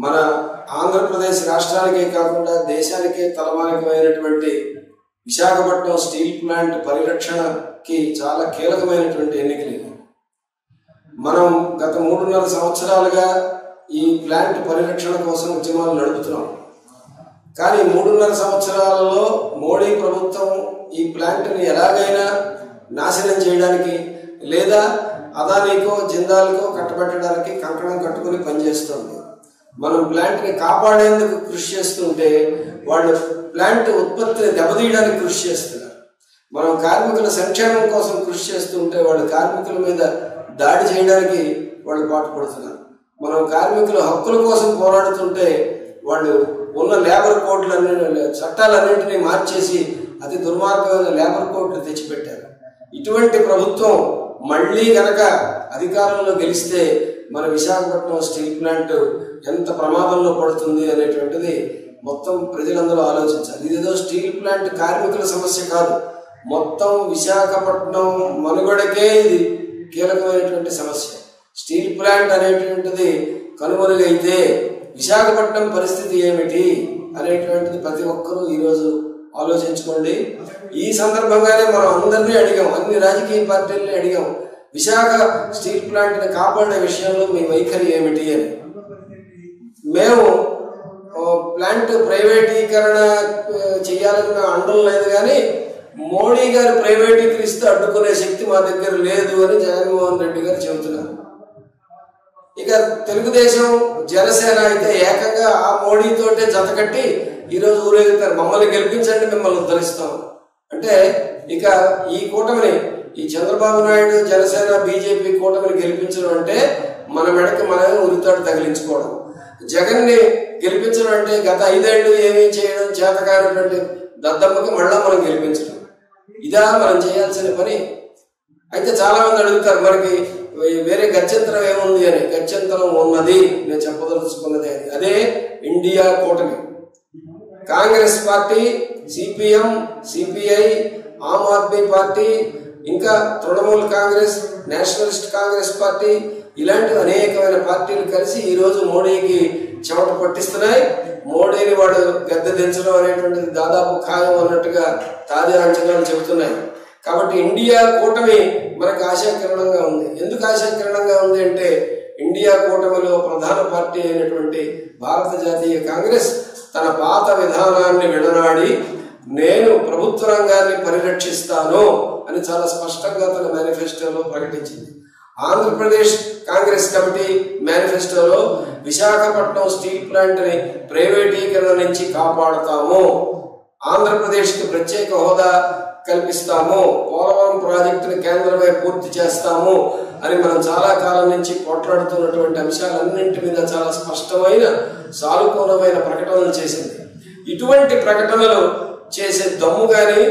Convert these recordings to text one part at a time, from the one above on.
మన ఆంధ్రప్రదేశ్ రాష్ట్రానికే కాకుండా దేశానికే తలమానికమైనటువంటి విశాఖపట్నం స్టీల్ ప్లాంట్ పరిరక్షణకి చాలా కీలకమైనటువంటి ఎన్నికలు. మనం గత 3.5 సంవత్సరాలుగా ఈ ప్లాంట్ పరిరక్షణ కోసం ఉద్యమాలు నడుపుతున్నాం. కానీ 3.5 సంవత్సరాలలో మోడీ ప్రభుత్వం ఈ ప్లాంట్ని ఎలాగైనా నాశనం చేయడానికి లేదా అదానీకో జిందాల్కో కట్టబెట్టడానికి కంకణం కట్టుకుని పనిచేస్తుంది. మనం ప్లాంట్ని కాపాడేందుకు కృషి చేస్తుంటే వాళ్ళు ప్లాంట్ ఉత్పత్తిని దెబ్బతీయడానికి కృషి చేస్తున్నారు. మనం కార్మికుల సంక్షేమం కోసం కృషి చేస్తుంటే వాళ్ళు కార్మికుల మీద దాడి చేయడానికి వాళ్ళు పాటుపడుతున్నారు. మనం కార్మికుల హక్కుల కోసం పోరాడుతుంటే వాళ్ళు ఉన్న లేబర్ కోడ్లన్నీ చట్టాలన్నింటినీ మార్చేసి అతి దుర్మార్గమైన లేబర్ కోడ్లు తెచ్చిపెట్టారు. ఇటువంటి ప్రభుత్వం మళ్ళీ గనక అధికారంలో గెలిస్తే మన విశాఖపట్నం స్టీల్ ప్లాంట్ ఎంత ప్రమాదంలో పడుతుంది అనేటువంటిది మొత్తం ప్రజలందరూ ఆలోచించాలి. ఇదేదో స్టీల్ ప్లాంట్ కార్మికుల సమస్య కాదు, మొత్తం విశాఖపట్నం మనుగడకే ఇది కీలకమైనటువంటి సమస్య. స్టీల్ ప్లాంట్ అనేటువంటిది కనుమరుగైతే విశాఖపట్నం పరిస్థితి ఏమిటి అనేటువంటిది ప్రతి ఒక్కరూ ఈరోజు ఆలోచించుకోండి. ఈ సందర్భంగానే మనం అందరినీ అడిగాం, అన్ని రాజకీయ పార్టీలని అడిగాం, విశాఖ స్టీల్ ప్లాంట్ని కాపాడే విషయంలో మీ వైఖరి ఏమిటి అని. మేము ప్లాంట్ ప్రైవేటీకరణ చేయాలన్న అండం లేదు, కానీ మోడీ గారు ప్రైవేటీకరిస్తే అడ్డుకునే శక్తి మా దగ్గర లేదు అని జగన్మోహన్ రెడ్డి గారు చెబుతున్నారు. ఇక తెలుగుదేశం జనసేన అయితే ఏకంగా ఆ మోడీతోటే జతకట్టి ఈరోజు ఊరేగుతారు, మమ్మల్ని గెలిపించండి మిమ్మల్ని ఉద్ధరిస్తాం అంటే. ఇక ఈ కూటమిని, ఈ చంద్రబాబు నాయుడు జనసేన బీజేపీ కూటమిని గెలిపించడం అంటే మన మెడకి మనమే ఉరితాడు తగిలించుకోవడం. జగన్ని గెలిపించడం అంటే గత 5 ఏళ్ళు ఏమీ చేయడం చేతకానటువంటి దద్దమ్మకి మళ్ళా మనం గెలిపించడం, ఇదా మనం చేయాల్సిన పని. అయితే చాలా మంది అడుగుతారు మనకి వేరే గత్యంతరం ఏముంది అని. గత్యంతరం ఉన్నది, నేను చెప్పదలుచుకున్నది అది. అదే ఇండియా కూటమి. Congress party, CPM, CPI, Aam Aadmi party, ఇంకా తృణమూల్ కాంగ్రెస్, నేషనలిస్ట్ కాంగ్రెస్ పార్టీ, ఇలాంటి అనేకమైన పార్టీలు కలిసి ఈరోజు మోడీకి చెమట పట్టిస్తున్నాయి. మోడీని వాడు గద్దె దించడం అనేటువంటిది దాదాపు ఖాయం అన్నట్టుగా తాజా అంచనాలు చెబుతున్నాయి. కాబట్టి ఇండియా కూటమి మనకు ఆశాకిరణంగా ఉంది. ఎందుకు ఆశాకిరణంగా ఉంది అంటే ఇండియా కూటమిలో ప్రధాన పార్టీ అయినటువంటి భారత జాతీయ కాంగ్రెస్ తన పాత విధానాన్ని విడనాడి నేను ప్రభుత్వ రంగాన్ని పరిరక్షిస్తాను అని చాలా స్పష్టంగా తన మేనిఫెస్టోలో ప్రకటించింది. ఆంధ్రప్రదేశ్ కాంగ్రెస్ కమిటీ మేనిఫెస్టోలో విశాఖపట్నం స్టీల్ ప్లాంట్ని ప్రైవేటీకరణ నుంచి కాపాడుతాము, ఆంధ్రప్రదేశ్కి ప్రత్యేక హోదా కల్పిస్తాము, పోలవరం ప్రాజెక్టుని కేంద్రమై పూర్తి చేస్తాము అని మనం చాలా కాలం నుంచి పోట్లాడుతున్నటువంటి అంశాలన్నింటి మీద చాలా స్పష్టమైన సానుకూలమైన ప్రకటనలు చేసింది. ఇటువంటి ప్రకటనలు చేసే దమ్ము కానీ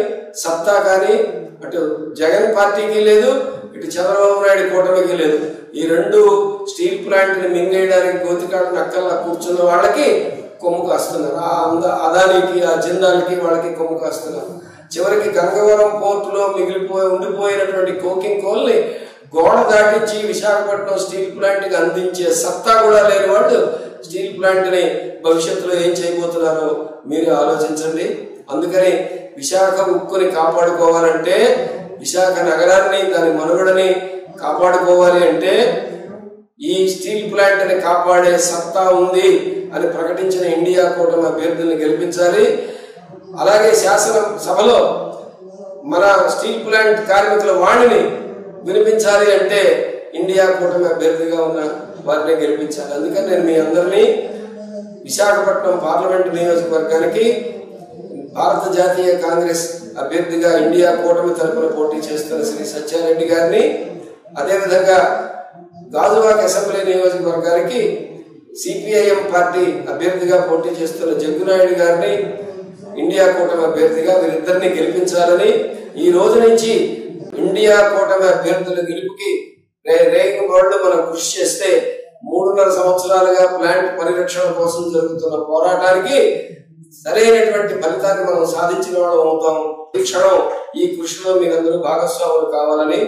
సత్తా కానీ అటు జగన్ పార్టీకి లేదు, ఇటు చంద్రబాబు నాయుడు కూటమికి లేదు. ఈ రెండు స్టీల్ ప్లాంట్ని మింగేయడానికి గోతికాడు నక్కల్లా కూర్చున్న వాళ్ళకి కొమ్ము కాస్తున్నారు. అదానికి, ఆ జిందాల్కి వాళ్ళకి కొమ్ము కాస్తున్నారు. చివరికి గంగవరం పోర్టులో ఉండిపోయినటువంటి కోకింగ్ కోల్ని గోడ దాటించి విశాఖపట్నం స్టీల్ ప్లాంట్కి అందించే సత్తా కూడా లేని వాళ్ళు స్టీల్ ప్లాంట్ని భవిష్యత్తులో ఏం చేయబోతున్నారో మీరు ఆలోచించండి. అందుకని విశాఖ ఉక్కుని కాపాడుకోవాలంటే, విశాఖ నగరాన్ని దాని మనుగడని కాపాడుకోవాలి అంటే ఈ స్టీల్ ప్లాంట్ని కాపాడే సత్తా ఉంది అని ప్రకటించిన ఇండియా కూటమి అభ్యర్థుల్ని గెలిపించాలి. అలాగే శాసనసభలో మన స్టీల్ ప్లాంట్ కార్మికుల వాణిని వినిపించాలి అంటే ఇండియా కూటమి అభ్యర్థిగా ఉన్న వారిని గెలిపించాలి. అందుకని నేను మీ అందరినీ విశాఖపట్నం పార్లమెంటు నియోజకవర్గానికి భారత జాతీయ కాంగ్రెస్ అభ్యర్థిగా ఇండియా కూటమి తరఫున పోటీ చేస్తున్న శ్రీ సత్యారెడ్డి గారిని, అదేవిధంగా గాజువాక అసెంబ్లీ నియోజకవర్గానికి సిపిఐఎం పార్టీ అభ్యర్థిగా పోటీ చేస్తున్న జగ్గునాయుడు గారిని ఇండియా కూటమి అభ్యర్థిగా వీరిద్దరిని గెలిపించాలని, ఈ రోజు నుంచి ఇండియా కూటమి అభ్యర్థుల గెలుపుకి రేగింబవళ్ళు మనం కృషి చేస్తే 3.5 సంవత్సరాలుగా ప్లాంట్ పరిరక్షణ కోసం జరుగుతున్న పోరాటానికి సరైనటువంటి ఫలితాన్ని మనం సాధించిన వాళ్ళం అవుతాం. ఈ క్షణం ఈ కృషిలో మీరందరూ భాగస్వాములు కావాలని